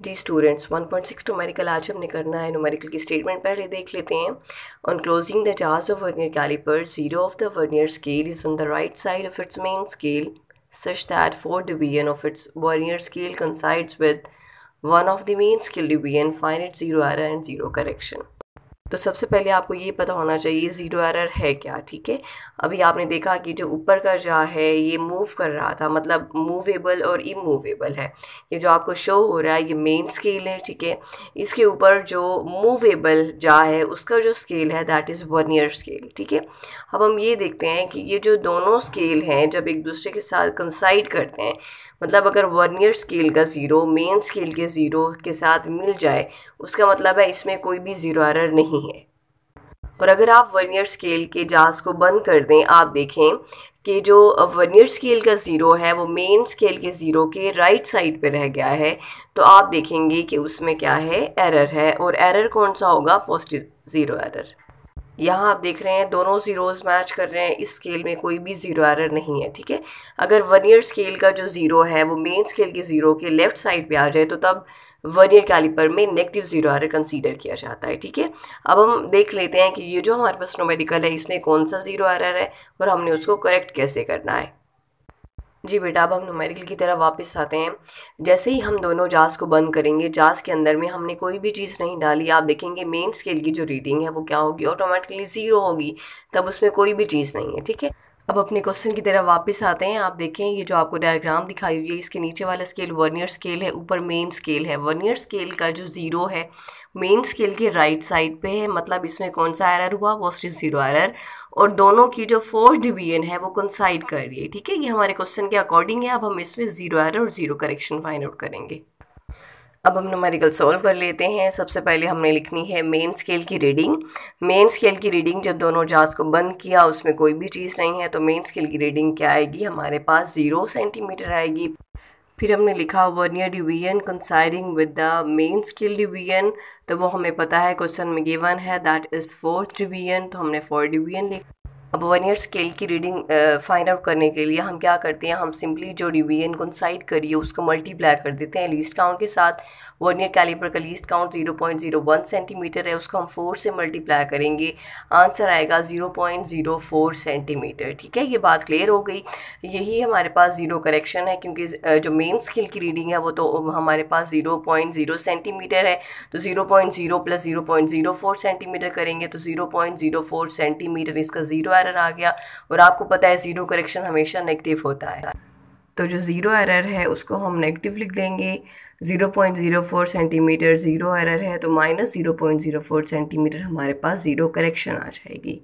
जी students, 1.6 numerical आज हमने करना है। न्यूमेरिकल की स्टेटमेंट पहले देख लेते हैं। ऑन क्लोजिंग द जार्स of vernier caliper, zero of the vernier scale is on the right side of its main scale such that 4 division of its vernier scale coincides with one of the main scale division. Find its zero error and zero correction. तो सबसे पहले आपको ये पता होना चाहिए zero error है क्या। ठीक है, अभी आपने देखा कि जो ऊपर का जा है ये मूव कर रहा था, मतलब मूवेबल और इमूवेबल है। ये जो आपको शो हो रहा है ये मेन स्केल है। ठीक है, इसके ऊपर जो मूवेबल जा है उसका जो स्केल है दैट इज़ वर्नियर स्केल। ठीक है, अब हम ये देखते हैं कि ये जो दोनों स्केल हैं जब एक दूसरे के साथ कंसाइड करते हैं, मतलब अगर वर्नियर स्केल का ज़ीरो मेन स्केल के ज़ीरो के साथ मिल जाए, उसका मतलब है इसमें कोई भी ज़ीरो एरर नहीं है। और अगर आप वर्नियर स्केल के जार्स को बंद कर दें, आप देखें कि जो वर्नियर स्केल का ज़ीरो है वो मेन स्केल के ज़ीरो के राइट साइड पे रह गया है, तो आप देखेंगे कि उसमें क्या है, एरर है। और एरर कौन सा होगा, पॉजिटिव ज़ीरो एरर। यहाँ आप देख रहे हैं दोनों ज़ीरोज़ मैच कर रहे हैं, इस स्केल में कोई भी ज़ीरो एरर नहीं है। ठीक है, अगर वर्नियर स्केल का जो ज़ीरो है वो मेन स्केल के ज़ीरो के लेफ़्ट साइड पे आ जाए तो तब वर्नियर कैलिपर में नेगेटिव ज़ीरो एरर कंसीडर किया जाता है। ठीक है, अब हम देख लेते हैं कि ये जो हमारे पास न्यूमेरिकल है इसमें कौन सा ज़ीरो एरर है और हमने उसको करेक्ट कैसे करना है। जी बेटा, अब हम न्यूमेरिकल की तरफ वापस आते हैं। जैसे ही हम दोनों जार्स को बंद करेंगे, जार्स के अंदर में हमने कोई भी चीज़ नहीं डाली, आप देखेंगे मेन स्केल की जो रीडिंग है वो क्या होगी, ऑटोमेटिकली ज़ीरो होगी, तब उसमें कोई भी चीज़ नहीं है। ठीक है, अब अपने क्वेश्चन की तरफ वापस आते हैं। आप देखें ये जो आपको डायग्राम दिखाई हुई है, इसके नीचे वाला स्केल वर्नियर स्केल है, ऊपर मेन स्केल है। वर्नियर स्केल का जो ज़ीरो है मेन स्केल के राइट साइड पे है, मतलब इसमें कौन सा एरर हुआ, पॉजिटिव ज़ीरो एरर। और दोनों की जो फोर्थ डिवीजन है वो कंसाइड कर रही है। ठीक है, ये हमारे क्वेश्चन के अकॉर्डिंग है। अब हम इसमें ज़ीरो एरर और ज़ीरो करेक्शन फाइंड आउट करेंगे। अब हम न्यूमेरिकल सॉल्व कर लेते हैं। सबसे पहले हमने लिखनी है मेन स्केल की रीडिंग। मेन स्केल की रीडिंग जब दोनों जार्स को बंद किया उसमें कोई भी चीज़ नहीं है, तो मेन स्केल की रीडिंग क्या आएगी, हमारे पास 0 सेंटीमीटर आएगी। फिर हमने लिखा vernier division considering with the main scale division, तो वो हमें पता है क्वेश्चन में गिवन है दैट इज़ फोर्थ डिवीजन, तो हमने फोर्थ डिवीजन लिखा। अब वर्नियर स्केल की रीडिंग फाइंड आउट करने के लिए हम क्या करते हैं, हम सिंपली जो डिवीजन कंसाइड करिए उसको मल्टीप्लाई कर देते हैं लीस्ट काउंट के साथ। वर्नियर कैलिपर का लीस्ट काउंट 0.01 सेंटीमीटर है, उसको हम 4 से मल्टीप्लाई करेंगे, आंसर आएगा 0.04 सेंटीमीटर। ठीक है, ये बात क्लियर हो गई। यही हमारे पास ज़ीरो करेक्शन है, क्योंकि जो मेन स्केल की रीडिंग है वो तो हमारे पास 0.0 सेंटीमीटर है, तो 0.0 प्लस 0.04 सेंटीमीटर करेंगे तो 0.04 सेंटीमीटर, इसका ज़ीरो एरर आ गया। और आपको पता है ज़ीरो करेक्शन हमेशा नेगेटिव होता है, तो जो ज़ीरो एरर है उसको हम नेगेटिव लिख देंगे। 0.04 सेंटीमीटर ज़ीरो एरर है, तो -0.04 सेंटीमीटर हमारे पास ज़ीरो करेक्शन आ जाएगी।